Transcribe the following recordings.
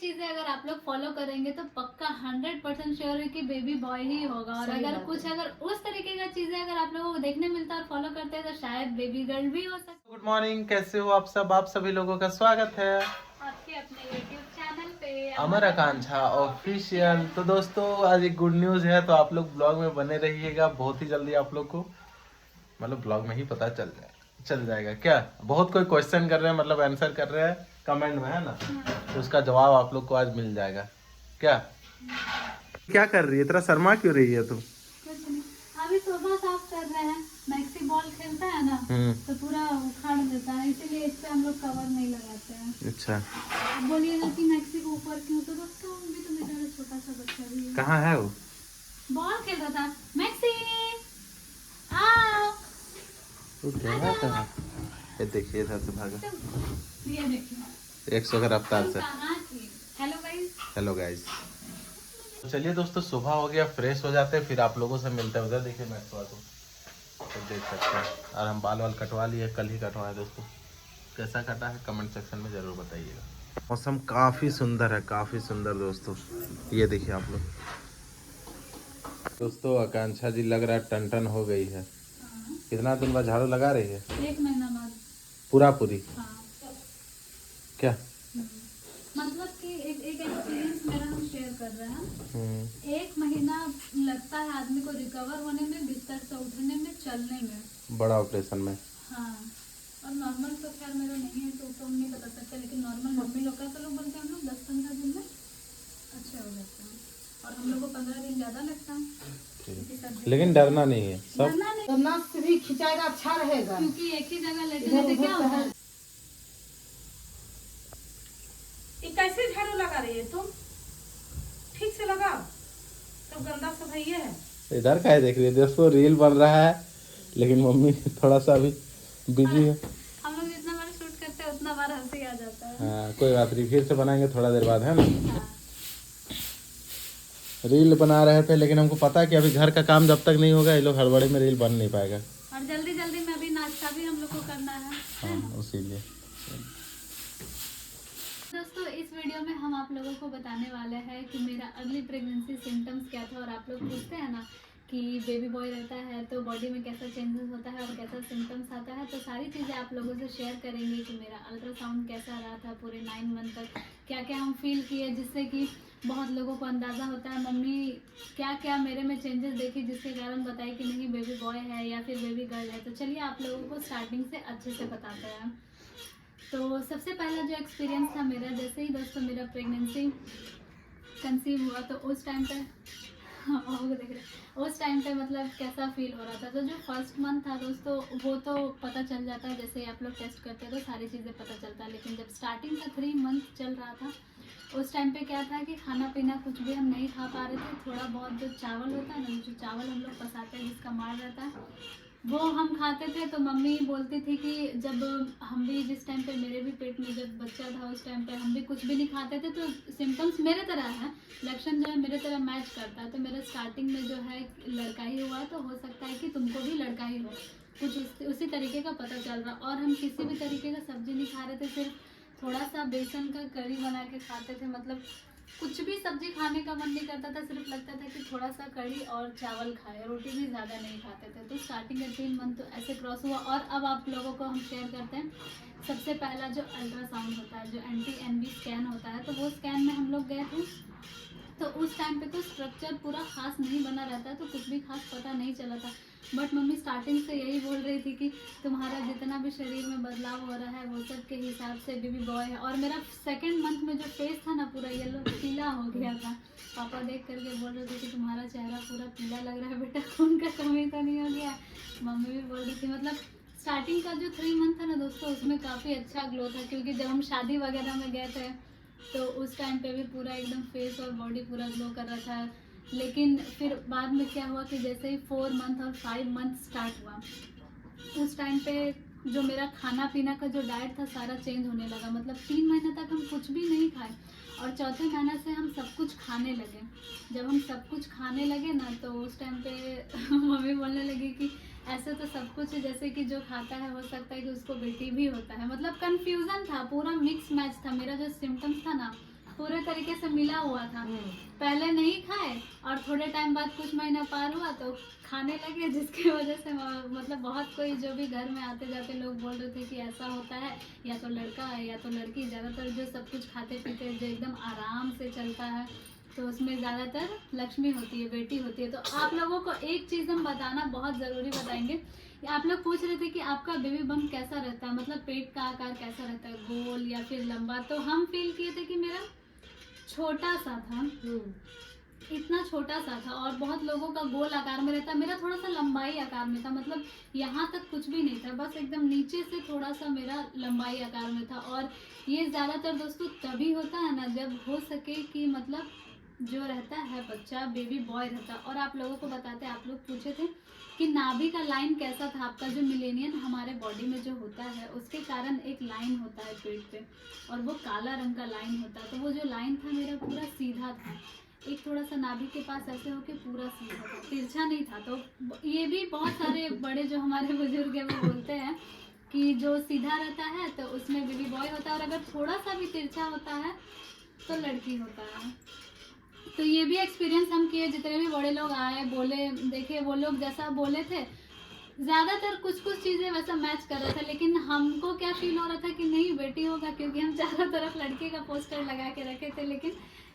चीजें अगर आप लोग फॉलो करेंगे तो पक्का 100% श्योर है कि बेबी बॉय ही होगा। और अगर उस तरीके का चीजें अगर आप लोगों को देखने मिलता है और फॉलो करते हैं तो शायद बेबी गर्ल भी हो सकता है। गुड मॉर्निंग, कैसे हो आप सब? आप सभी लोगों का स्वागत है आपके अपने YouTube चैनल पे अमर आकांक्षा ऑफिशियल। तो दोस्तों आज एक गुड न्यूज है, तो आप लोग ब्लॉग में बने रहिएगा। बहुत ही जल्दी आप लोग को मतलब ब्लॉग में ही पता चल जाएगा क्या। बहुत कोई क्वेश्चन कर रहे हैं, मतलब आंसर कर रहे हैं कमेंट में, है ना? तो उसका जवाब आप लोग को आज मिल जाएगा। क्या क्या कर रही है? तेरा शर्मा क्यों रही है तू? कुछ नहीं, अभी सोफा साफ कर रहे हैं। मैक्सी बॉल खेलता है ना तो पूरा उखाड़ देता है, इसीलिए इस पे हम लोग कवर नहीं लगाते हैं। अच्छा, अब बोलिएगा कि मैक्सी को ऊपर क्यों, तो दोस्तों भी तो मेरा छोटा सा बच्चा भी है। कहाँ है वो? बॉल खेल रहा था। मैक्सी आओ, वो गया कहाँ? ये देखिए इधर से भागा। ये देखिए 100 का रफ्तार से। कहाँ थी। Hello guys. Hello guys. तो चलिए दोस्तों, सुबह हो गया, फ्रेश हो जाते हैं, फिर आप लोगों से मिलते हैं। उधर देखिए मैं तो देख सकते हैं। और हम बाल वाल कटवा लिए, कल ही कटवाए दोस्तों। कैसा कटा है कमेंट सेक्शन में ज़रूर बताइएगा। मौसम काफ़ी सुंदर है, काफ़ी सुंदर दोस्तों। ये देखिए आप लोग। दोस्तों आकांक्षा जी लग रहा है टन हो गई है। कितना दिन बाद झाड़ू लगा रही है? 1 महीना बाद। पूरी? हाँ। क्या? मतलब कि एक एक्सपीरियंस मेरा हम शेयर कर रहे हैं। 1 महीना लगता है आदमी को रिकवर होने में, बिस्तर से उठने में, चलने में। बड़ा ऑपरेशन में। हाँ, और नॉर्मल तो खैर मेरा नहीं है तो हम नहीं बता सकते, लेकिन नॉर्मल मम्मी लोग का तो लोग बोलते हैं हम लोग 10-15 दिन में अच्छे हो जाते हैं, और हम लोग को 15 दिन ज्यादा लगता है। लेकिन डरना नहीं है सब। डरना नहीं, तो नस से भी खिंचाएगा, अच्छा रहेगा। क्योंकि एक ही जगह लेटे क्या होता है। ये कैसे झाड़ू लगा रही है तुम? ठीक से लगाओ, तो गंदा सफाई है। इधर का देख रही है दोस्तों, रील बन रहा है, लेकिन मम्मी थोड़ा सा अभी बिजी है। हम लोग जितना बार शूट करते हैं उतना बार हंसी आ जाता है। हाँ कोई बात नहीं, फिर से बनाएंगे थोड़ा देर बाद, है ना? हाँ। रील बना रहे थे, लेकिन हमको पता है कि अभी घर का काम जब तक नहीं होगा ये लोग हड़बड़ी में रील बन नहीं पाएगा। और जल्दी जल्दी में अभी नाश्ता भी हम लोग को करना है। हाँ उसीलिए। दोस्तों इस वीडियो में हम आप लोगों को बताने वाले हैं कि मेरा अर्ली प्रेगनेंसी सिम्टम्स क्या था। और आप लोग पूछते हैं ना कि बेबी बॉय रहता है तो बॉडी में कैसा चेंजेस होता है और कैसा सिम्टम्स आता है, तो सारी चीज़ें आप लोगों से शेयर करेंगे कि मेरा अल्ट्रासाउंड कैसा रहा था पूरे 9 मंथ तक, क्या क्या हम फील किए, जिससे कि बहुत लोगों को अंदाज़ा होता है मम्मी क्या क्या मेरे में चेंजेस देखी जिसके कारण बताई कि नहीं बेबी बॉय है या फिर बेबी गर्ल है। तो चलिए आप लोगों को स्टार्टिंग से अच्छे से बताते हैं। तो सबसे पहला जो एक्सपीरियंस था मेरा, जैसे ही दोस्तों मेरा प्रेगनेंसी कंसीव हुआ तो उस टाइम पे उस टाइम पे मतलब कैसा फील हो रहा था। तो जो फर्स्ट मंथ था दोस्तों वो तो पता चल जाता है, जैसे आप लोग टेस्ट करते हैं तो सारी चीज़ें पता चलता है। लेकिन जब स्टार्टिंग का 3 मंथ चल रहा था उस टाइम पे क्या था कि खाना पीना कुछ भी हम नहीं खा पा रहे थे। थोड़ा बहुत जो चावल होता है ना, जो चावल हम लोग पसाते हैं जिसका मार रहता है वो हम खाते थे। तो मम्मी बोलती थी कि जब हम भी जिस टाइम पे मेरे भी पेट में जब बच्चा था उस टाइम पे हम भी कुछ भी नहीं खाते थे, तो सिम्टम्स मेरे तरह है, लक्षण जो है मेरे तरह मैच करता है। तो मेरा स्टार्टिंग में जो है लड़का ही हुआ, तो हो सकता है कि तुमको भी लड़का ही हो, कुछ उसी तरीके का पता चल रहा। और हम किसी भी तरीके का सब्जी नहीं खा रहे थे, सिर्फ थोड़ा सा बेसन का करी बना के खाते थे। मतलब कुछ भी सब्जी खाने का मन नहीं करता था, सिर्फ लगता था कि थोड़ा सा कड़ी और चावल खाए, रोटी भी ज़्यादा नहीं खाते थे। तो स्टार्टिंग का 3 मंथ तो ऐसे क्रॉस हुआ। और अब आप लोगों को हम शेयर करते हैं सबसे पहला जो अल्ट्रासाउंड होता है, जो NT-NB स्कैन होता है, तो वो स्कैन में हम लोग गए थे। तो उस टाइम पे तो स्ट्रक्चर पूरा खास नहीं बना रहता है, तो कुछ भी खास पता नहीं चला था। बट मम्मी स्टार्टिंग से यही बोल रही थी कि तुम्हारा जितना भी शरीर में बदलाव हो रहा है वो सब के हिसाब से बेबी बॉय है। और मेरा सेकंड मंथ में जो फेस था ना पूरा येलो पीला हो गया था। पापा देख करके बोल रहे थे कि तुम्हारा चेहरा पूरा पीला लग रहा है बेटा, खून का कमी तो नहीं हो गया। मम्मी भी बोल रही थी। मतलब स्टार्टिंग का जो 3 मंथ था ना दोस्तों उसमें काफ़ी अच्छा ग्लो था, क्योंकि जब हम शादी वगैरह में गए थे तो उस टाइम पे भी पूरा एकदम फेस और बॉडी पूरा ग्लो कर रहा था। लेकिन फिर बाद में क्या हुआ कि जैसे ही 4 मंथ और 5 मंथ स्टार्ट हुआ उस टाइम पे जो मेरा खाना पीना का जो डाइट था सारा चेंज होने लगा। मतलब 3 महीने तक हम कुछ भी नहीं खाए और चौथे महीने से हम सब कुछ खाने लगे। जब हम सब कुछ खाने लगे ना तो उस टाइम पे मम्मी बोलने लगी कि ऐसे तो सब कुछ है, जैसे कि जो खाता है हो सकता है कि उसको बेटी भी होता है। मतलब कंफ्यूजन था, पूरा मिक्स मैच था। मेरा जो सिम्टम्स था ना पूरे तरीके से मिला हुआ था। पहले नहीं खाए और थोड़े टाइम बाद कुछ महीना पार हुआ तो खाने लगे, जिसकी वजह से मतलब बहुत कोई जो भी घर में आते जाते लोग बोल रहे थे कि ऐसा होता है, या तो लड़का है या तो लड़की। ज़्यादातर जो सब कुछ खाते पीते जो एकदम आराम से चलता है तो उसमें ज़्यादातर लक्ष्मी होती है, बेटी होती है। तो आप लोगों को एक चीज़ हम बताना बहुत ज़रूरी बताएंगे। आप लोग पूछ रहे थे कि आपका बेबी बम्प कैसा रहता है, मतलब पेट का आकार कैसा रहता है, गोल या फिर लंबा। तो हम फील किए थे कि मेरा छोटा सा था, इतना छोटा सा था, और बहुत लोगों का गोल आकार में रहता है, मेरा थोड़ा सा लंबाई आकार में था, मतलब यहाँ तक कुछ भी नहीं था, बस एकदम नीचे से थोड़ा सा मेरा लंबाई आकार में था। और ये ज़्यादातर दोस्तों तभी होता है ना जब हो सके कि मतलब जो रहता है बच्चा बेबी बॉय रहता। और आप लोगों को बताते, आप लोग पूछे थे कि नाभि का लाइन कैसा था आपका, जो मिलेनियन हमारे बॉडी में जो होता है उसके कारण एक लाइन होता है पेट पे, और वो काला रंग का लाइन होता है। तो वो जो लाइन था मेरा पूरा सीधा था, एक थोड़ा सा नाभि के पास ऐसे होके पूरा सीधा था, तिरछा नहीं था। तो ये भी बहुत सारे बड़े जो हमारे बुजुर्ग है वो बोलते हैं कि जो सीधा रहता है तो उसमें बेबी बॉय होता है, और अगर थोड़ा सा भी तिरछा होता है तो लड़की होता है। तो ये भी एक्सपीरियंस हम किए, जितने भी बड़े लोग आए बोले देखे, वो लोग जैसा बोले थे ज़्यादातर कुछ चीज़ें वैसा मैच कर रहा था। लेकिन हमको क्या फील हो रहा था कि नहीं बेटी होगा, क्योंकि हम चारों तरफ लड़के का पोस्टर लगा के रखे थे। लेकिन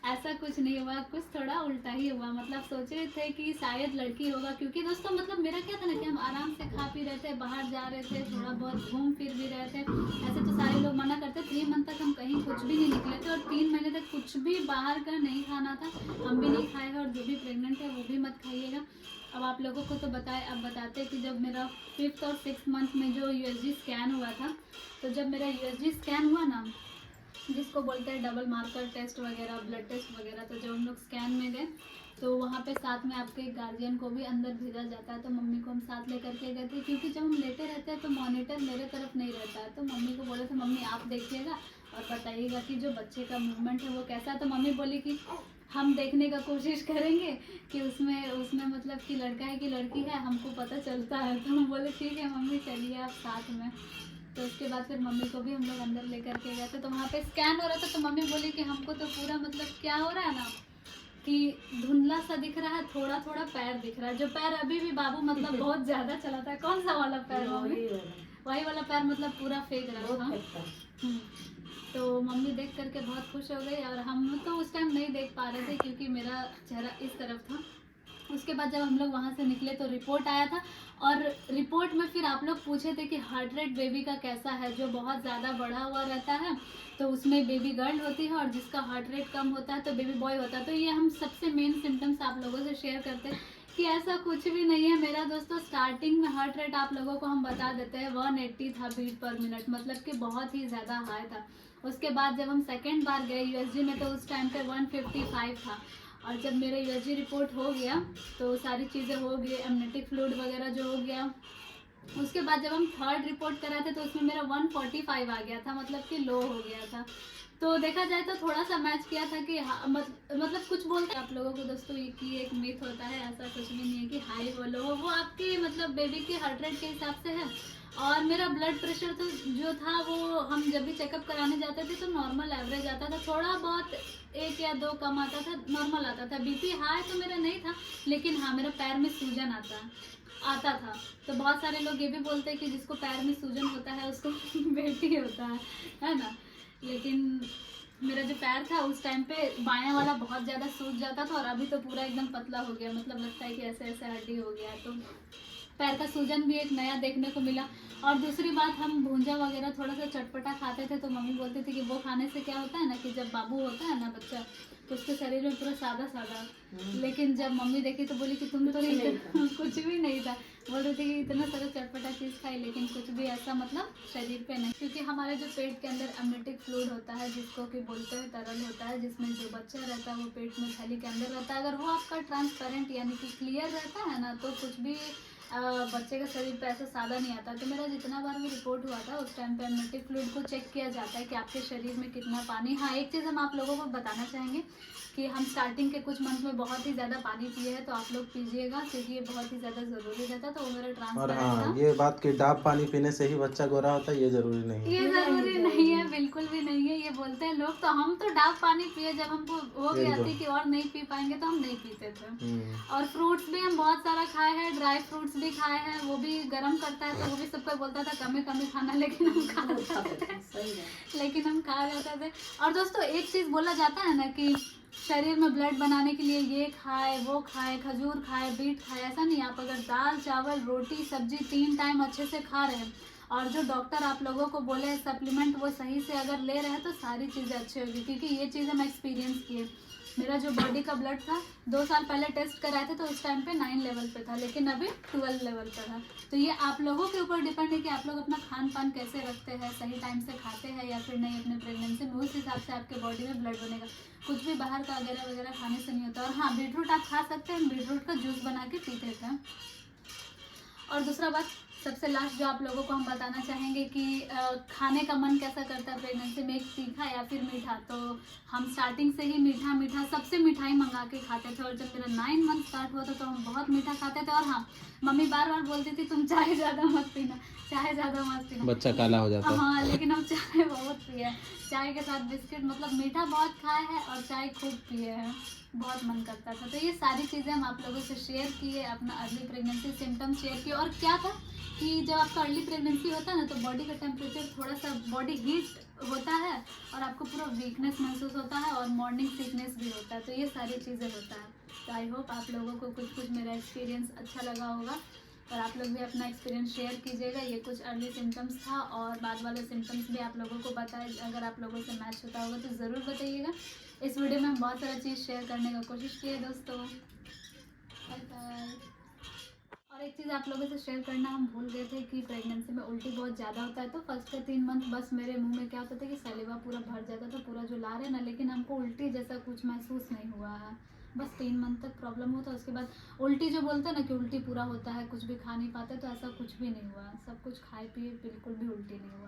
ऐसा कुछ नहीं हुआ, कुछ थोड़ा उल्टा ही हुआ। मतलब सोचे थे कि शायद लड़की होगा, क्योंकि दोस्तों मतलब मेरा क्या था ना कि हम आराम से खा पी रहे थे, बाहर जा रहे थे, थोड़ा बहुत घूम फिर भी रहे थे। ऐसे तो सारे लोग मना करते, 3 मंथ तक हम कहीं कुछ भी नहीं निकले थे, और 3 महीने तक कुछ भी बाहर का नहीं खाना था, हम भी नहीं खाए हैं। और जो भी प्रेग्नेंट है वो भी मत खाइएगा। अब आप लोगों को तो अब बताते हैं कि जब मेरा 5th और 6th मंथ में जो USG स्कैन हुआ था, तो जब मेरा USG स्कैन हुआ ना, जिसको बोलते हैं डबल मार्कर टेस्ट वगैरह, ब्लड टेस्ट वगैरह, तो जब हम लोग स्कैन में गए तो वहाँ पे साथ में आपके गार्जियन को भी अंदर भेजा जाता है। तो मम्मी को हम साथ लेकर के गए थे, क्योंकि जब हम लेटे रहते हैं तो मॉनिटर मेरे तरफ नहीं रहता है। तो मम्मी को बोले थे मम्मी आप देखिएगा और बताइएगा कि जो बच्चे का मूवमेंट है वो कैसा है। तो मम्मी बोली कि हम देखने का कोशिश करेंगे कि उसमें मतलब कि लड़का है कि लड़की है, हमको पता चलता है। तो हम बोले ठीक है मम्मी चलिए आप साथ में। तो उसके बाद फिर मम्मी को भी हम लोग अंदर लेकर के गए थे। तो वहाँ पे स्कैन हो रहा था, तो मम्मी बोली कि हमको तो पूरा मतलब क्या हो रहा है ना कि धुंधला सा दिख रहा है, थोड़ा थोड़ा पैर दिख रहा है, जो पैर अभी भी बाबू मतलब बहुत ज्यादा चलाता है। कौन सा वाला पैर मम्मी? वही वाला पैर मतलब पूरा फेंक रहा था। तो मम्मी देख करके बहुत खुश हो गई, और हम तो उस टाइम नहीं देख पा रहे थे क्योंकि मेरा चेहरा इस तरफ था। उसके बाद जब हम लोग वहाँ से निकले तो रिपोर्ट आया था, और रिपोर्ट में फिर आप लोग पूछे थे कि हार्ट रेट बेबी का कैसा है। जो बहुत ज़्यादा बढ़ा हुआ रहता है तो उसमें बेबी गर्ल होती है, और जिसका हार्ट रेट कम होता है तो बेबी बॉय होता है। तो ये हम सबसे मेन सिम्टम्स आप लोगों से शेयर करते हैं कि ऐसा कुछ भी नहीं है मेरा दोस्तों। स्टार्टिंग में हार्ट रेट आप लोगों को हम बता देते हैं 180 था बीट पर मिनट, मतलब कि बहुत ही ज़्यादा हाई था। उसके बाद जब हम सेकेंड बार गए USG में तो उस टाइम पे 155 था। और जब मेरा USG रिपोर्ट हो गया तो सारी चीज़ें हो गई, एमनेटिक फ्लूइड वगैरह जो हो गया, उसके बाद जब हम थर्ड रिपोर्ट कराए थे तो उसमें मेरा 145 आ गया था, मतलब कि लो हो गया था। तो देखा जाए तो थोड़ा सा मैच किया था कि मतलब कुछ बोलते हैं आप लोगों को दोस्तों ये कि एक मिथ होता है, ऐसा कुछ भी नहीं है कि हाई वो लो, वो आपके मतलब बेबी के हार्ट रेट के हिसाब से है। और मेरा ब्लड प्रेशर तो जो था वो हम जब भी चेकअप कराने जाते थे तो नॉर्मल एवरेज आता था, थोड़ा बहुत 1 या 2 कम आता था, नॉर्मल आता था। बीपी हाई तो मेरा नहीं था, लेकिन हाँ मेरा पैर में सूजन आता था। तो बहुत सारे लोग ये भी बोलते हैं कि जिसको पैर में सूजन होता है उसको बेटी होता है ना। लेकिन मेरा जो पैर था उस टाइम पे बायां वाला बहुत ज़्यादा सूज जाता था, और अभी तो पूरा एकदम पतला हो गया, मतलब लगता है कि ऐसे ऐसे हड्डी हो गया। तो पैर का सूजन भी एक नया देखने को मिला। और दूसरी बात, हम भूंजा वगैरह थोड़ा सा चटपटा खाते थे तो मम्मी बोलती थी कि वो खाने से क्या होता है ना कि जब बाबू होता है ना बच्चा तो उसके शरीर में पूरा सादा सादा। लेकिन जब मम्मी देखी तो बोली कि तुम तो कुछ भी नहीं था। बोल रही थी कि इतना सारा चटपटा चीज़ खाई लेकिन कुछ भी ऐसा मतलब शरीर पे नहीं, क्योंकि हमारे जो पेट के अंदर एमनेटिक फ्लूइड होता है जिसको कि बोलते हैं तरल होता है, जिसमें जो बच्चा रहता है वो पेट में थैली के अंदर रहता है। अगर वो आपका ट्रांसपेरेंट यानी कि क्लियर रहता है ना तो कुछ भी बच्चे का शरीर पे ऐसा सादा नहीं आता। तो मेरा जितना बार भी रिपोर्ट हुआ था उस टाइम पे एमनियोटिक फ्लूइड को चेक किया जाता है कि आपके शरीर में कितना पानी। हाँ, एक चीज़ हम आप लोगों को बताना चाहेंगे कि हम स्टार्टिंग के कुछ मंथ में बहुत ही ज़्यादा पानी पिए हैं, तो आप लोग पीजिएगा क्योंकि ये बहुत ही ज़्यादा ज़रूरी रहता है। तो वो मेरा और ट्रांसपेरेंट हाँ, था। ये बात कि डाब पानी पीने से ही बच्चा गोरा होता है, ये जरूरी नहीं है। ये जरूरी नहीं है, बिल्कुल भी नहीं है। ये बोलते हैं लोग, तो हम तो डाब पानी पिए, जब हमको हो गया थी कि और नहीं पी पाएंगे तो हम नहीं पीते थे। और फ्रूट्स भी हम बहुत सारा खाए हैं, ड्राई फ्रूट्स भी खाए हैं, वो भी गर्म करता है तो वो भी सबको बोलता था कम कम खाना, लेकिन हम खा जाते थे। लेकिन हम खा जाते थे। और दोस्तों एक चीज़ बोला जाता है ना कि शरीर में ब्लड बनाने के लिए ये खाए वो खाए, खजूर खाए, बीट खाए, ऐसा नहीं। आप अगर दाल चावल रोटी सब्जी 3 टाइम अच्छे से खा रहे हैं और जो डॉक्टर आप लोगों को बोले हैं सप्लीमेंट वो सही से अगर ले रहे हैं तो सारी चीज़ें अच्छी होगी। क्योंकि ये चीज़ें मैं एक्सपीरियंस किए। मेरा जो बॉडी का ब्लड था 2 साल पहले टेस्ट कराए थे तो उस टाइम पे 9 लेवल पे था, लेकिन अभी 12 लेवल पे था। तो ये आप लोगों के ऊपर डिपेंड है कि आप लोग अपना खान पान कैसे रखते हैं, सही टाइम से खाते हैं या फिर नहीं अपने प्रेगनेंसी में। उस हिसाब से आपके बॉडी में ब्लड बनेगा। कुछ भी बाहर का वगैरह वगैरह खाने से नहीं होता। और हाँ, बीटरूट आप खा सकते हैं, बीटरूट का जूस बना के पीते थे। और दूसरा बात, सबसे लास्ट जो आप लोगों को हम बताना चाहेंगे कि खाने का मन कैसा करता है प्रेगनेंसी में, एक तीखा या फिर मीठा। तो हम स्टार्टिंग से ही मीठा सबसे मिठाई मंगा के खाते थे। और जब मेरा 9 मंथ स्टार्ट हुआ था तो हम बहुत मीठा खाते थे। और हाँ, मम्मी बार बार बोलती थी तुम चाय ज़्यादा मत पीना, चाय ज़्यादा मत पीना, बच्चा काला हो जाता है। हाँ, लेकिन हम चाय बहुत पिए। चाय के साथ बिस्किट, मतलब मीठा बहुत खाए हैं और चाय खूब पिए हैं, बहुत मन करता था। तो ये सारी चीज़ें हम आप लोगों से शेयर किए, अपना अर्ली प्रेगनेंसी सिम्टम्स शेयर किए। और क्या था कि जब आपका अर्ली प्रेगनेंसी होता है ना तो बॉडी का टेम्परेचर थोड़ा सा, बॉडी हीट होता है और आपको पूरा वीकनेस महसूस होता है और मॉर्निंग सिकनेस भी होता है। तो ये सारी चीज़ें होता है। तो आई होप आप लोगों को कुछ मेरा एक्सपीरियंस अच्छा लगा होगा और आप लोग भी अपना एक्सपीरियंस शेयर कीजिएगा। ये कुछ अर्ली सिम्टम्स था और बाद वाले सिम्टम्स भी आप लोगों को बताए। अगर आप लोगों से मैच होता होगा तो ज़रूर बताइएगा। इस वीडियो में हम बहुत सारा चीज़ शेयर करने का कोशिश किए दोस्तों। Bye bye. और एक चीज़ आप लोगों से शेयर करना हम भूल गए थे कि प्रेगनेंसी में उल्टी बहुत ज़्यादा होता है। तो फर्स्ट के 3 मंथ बस मेरे मुंह में क्या होता था कि सैलिवा पूरा भर जाता था, पूरा जो ला रहे ना, लेकिन हमको उल्टी जैसा कुछ महसूस नहीं हुआ है। बस 3 मंथ तक प्रॉब्लम होता है। उसके बाद उल्टी जो बोलते हैं ना कि उल्टी पूरा होता है, कुछ भी खा नहीं पाते, तो ऐसा कुछ भी नहीं हुआ। सब कुछ खाए पिए बिल्कुल भी उल्टी नहीं हुआ।